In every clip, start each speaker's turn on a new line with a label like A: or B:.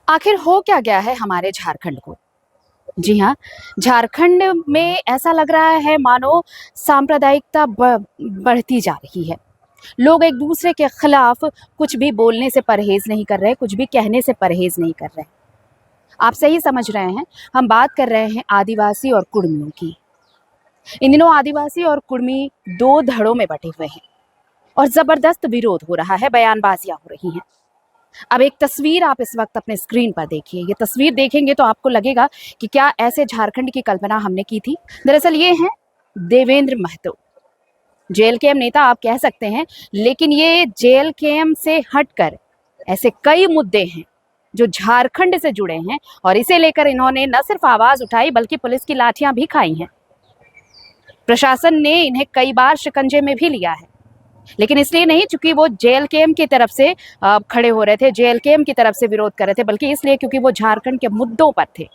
A: आखिर हो क्या गया है हमारे झारखंड को। जी हाँ, झारखंड में ऐसा लग रहा है मानो सांप्रदायिकता बढ़ती जा रही है। लोग एक दूसरे के खिलाफ कुछ भी बोलने से परहेज नहीं कर रहे, कुछ भी कहने से परहेज नहीं कर रहे। आप सही समझ रहे हैं, हम बात कर रहे हैं आदिवासी और कुर्मियों की। इन दिनों आदिवासी और कुर्मी दो धड़ों में बटे हुए हैं और जबरदस्त विरोध हो रहा है, बयानबाजियां हो रही हैं। अब एक तस्वीर आप इस वक्त अपने स्क्रीन पर देखिए। ये तस्वीर देखेंगे तो आपको लगेगा कि क्या ऐसे झारखंड की कल्पना हमने की थी। दरअसल ये हैं देवेंद्र महतो, जेल के एम नेता आप कह सकते हैं, लेकिन ये जेल के एम से हटकर ऐसे कई मुद्दे हैं जो झारखंड से जुड़े हैं और इसे लेकर इन्होंने न सिर्फ आवाज उठाई बल्कि पुलिस की लाठियां भी खाई हैं। प्रशासन ने इन्हें कई बार शिकंजे में भी लिया है, लेकिन इसलिए नहीं क्योंकि वो जेल केम की तरफ से खड़े हो रहे थे, जेल केम की तरफ से विरोध कर रहे थे, बल्कि इसलिए क्योंकि वो झारखंड के मुद्दों पर थे।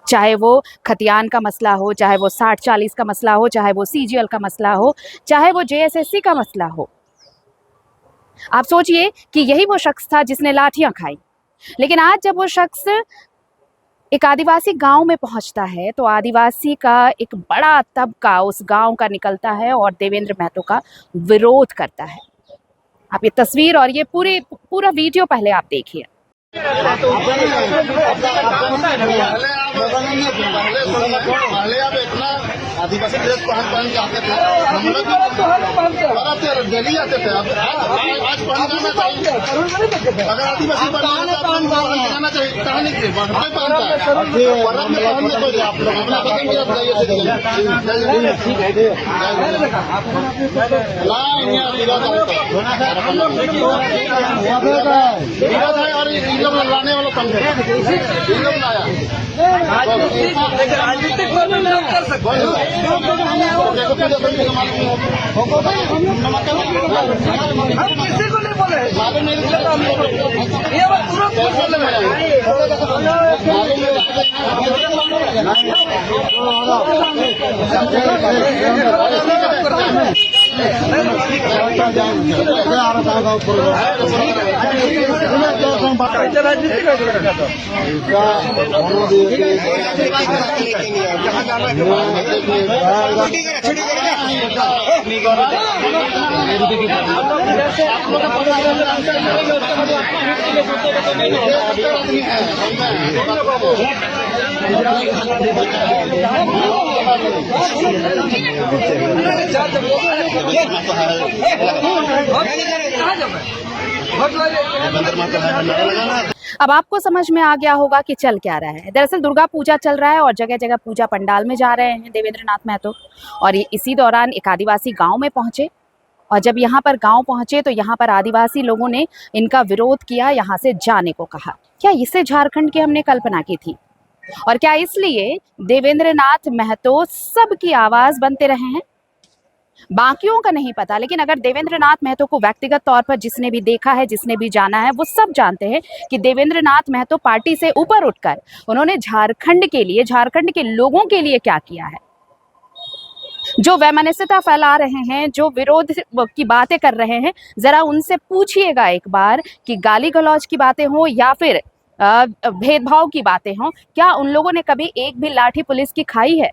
A: चाहे वो खतियान का मसला हो, चाहे वो 60-40 का मसला हो, चाहे वो सीजीएल का मसला हो, चाहे वो जेएसएससी का मसला हो। आप सोचिए कि यही वो शख्स था जिसने लाठियां खाई। लेकिन आज जब वो शख्स एक आदिवासी गांव में पहुंचता है तो आदिवासी का एक बड़ा तबका उस गांव का निकलता है और देवेंद्र महतो का विरोध करता है। आप ये तस्वीर और ये पूरा वीडियो पहले आप देखिए।
B: पहले आप इतना आदिवासी ड्रेस पहन के आते थे, हम लोग डेली आते थे। अब आज पहन जाना चाहिए। अगर आदिवासी पहनना चाहिए, कहा नहीं चाहिए पहनता है। आप लोग अपना पसंद है और इन लोग लाने वालों समझे इन लोग लाया राजनीतिक कर सकते हम किसी को नहीं बोले ये बात तुरंत
A: अब आपको समझ में आ गया होगा कि चल क्या रहा है। दरअसल दुर्गा पूजा चल रहा है और जगह जगह पूजा पंडाल में जा रहे हैं देवेंद्र नाथ महतो, और इसी दौरान एक आदिवासी गांव में पहुंचे। और जब यहाँ पर गांव पहुंचे तो यहाँ पर आदिवासी लोगों ने इनका विरोध किया, यहाँ से जाने को कहा। क्या इससे झारखंड की हमने कल्पना की थी? और क्या इसलिए देवेंद्र नाथ महतो सबकी आवाज बनते रहे हैं? बाकियों का नहीं पता, लेकिन अगर देवेंद्र नाथ महतो को व्यक्तिगत तौर पर जिसने भी देखा है, जिसने भी जाना है, वो सब जानते हैं कि देवेंद्र नाथ महतो पार्टी से ऊपर उठकर उन्होंने झारखंड के लिए, झारखंड के लोगों के लिए क्या किया है। जो वैमनस्यता फैला रहे हैं, जो विरोध की बातें कर रहे हैं, जरा उनसे पूछिएगा एक बार कि गाली गलौज की बातें हो या फिर भेदभाव की बातें हो, क्या उन लोगों ने कभी एक भी लाठी पुलिस की खाई है?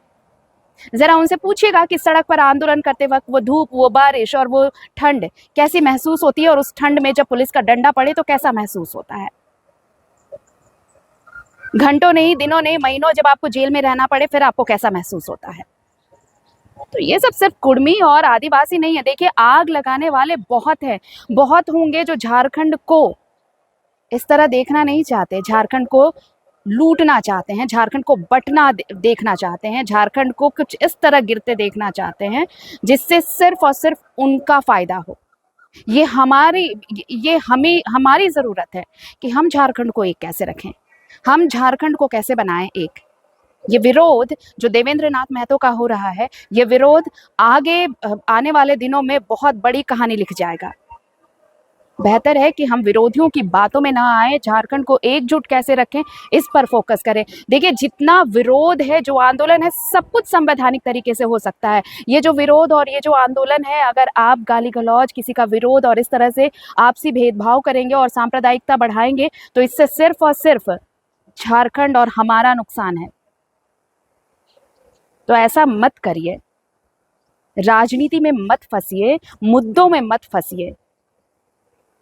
A: जरा उनसे पूछिएगा कि सड़क पर आंदोलन करते वक्त वो धूप, वो बारिश और वो ठंड कैसी महसूस होती है, और उस ठंड में जब पुलिस का डंडा पड़े तो कैसा महसूस होता है। घंटों नहीं, दिनों नहीं, महीनों जब आपको जेल में रहना पड़े फिर आपको कैसा महसूस होता है। तो ये सब सिर्फ कुर्मी और आदिवासी नहीं है। देखिए, आग लगाने वाले बहुत हैं, बहुत होंगे जो झारखंड को इस तरह देखना नहीं चाहते, झारखंड को लूटना चाहते हैं, झारखंड को बंटना देखना चाहते हैं, झारखंड को कुछ इस तरह गिरते देखना चाहते हैं जिससे सिर्फ और सिर्फ उनका फायदा हो। ये हमारी जरूरत है कि हम झारखंड को एक कैसे रखें, हम झारखंड को कैसे बनाएं एक। ये विरोध जो देवेंद्र नाथ महतो का हो रहा है, ये विरोध आगे आने वाले दिनों में बहुत बड़ी कहानी लिख जाएगा। बेहतर है कि हम विरोधियों की बातों में ना आए, झारखंड को एकजुट कैसे रखें इस पर फोकस करें। देखिए, जितना विरोध है, जो आंदोलन है, सब कुछ संवैधानिक तरीके से हो सकता है। ये जो विरोध और ये जो आंदोलन है, अगर आप गाली गलौज, किसी का विरोध और इस तरह से आपसी भेदभाव करेंगे और सांप्रदायिकता बढ़ाएंगे तो इससे सिर्फ और सिर्फ झारखंड और हमारा नुकसान है। तो ऐसा मत करिए, राजनीति में मत फंसिए, मुद्दों में मत फंसिए,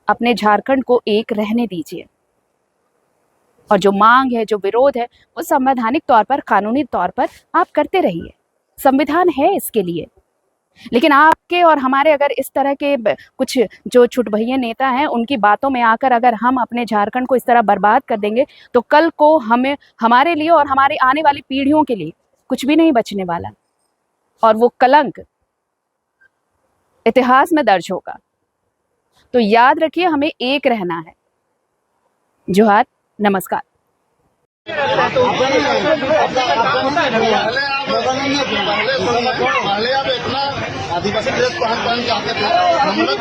A: अपने झारखंड को एक रहने दीजिए। और जो मांग है, जो विरोध है, वो संवैधानिक तौर पर, कानूनी तौर पर आप करते रहिए, संविधान है इसके लिए। लेकिन आपके और हमारे अगर इस तरह के कुछ जो छुटभैये नेता हैं, उनकी बातों में आकर अगर हम अपने झारखंड को इस तरह बर्बाद कर देंगे तो कल को हमें, हमारे लिए और हमारी आने वाली पीढ़ियों के लिए कुछ भी नहीं बचने वाला, और वो कलंक इतिहास में दर्ज होगा। तो याद रखिए, हमें एक रहना है। जोहार, नमस्कार।
B: पहले आप इतना आदिवासी ड्रेस पहन के आते थे, हम लोग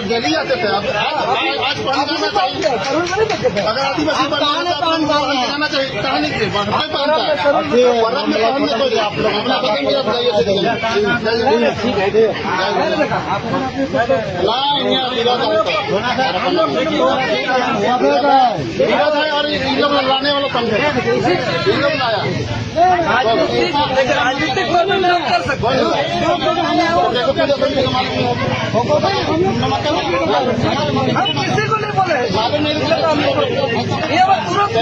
B: डेली आते थे। आज पहन जाना चाहिए। अगर आदिवासी पहनना चाहिए, कहा नहीं पर्व में पहनने को आप लोग अपना बदल है और लाने वाला पंखे लाया
C: राजनीतिक कर सकते हम किसी को नहीं बोले, ये बात तुरंत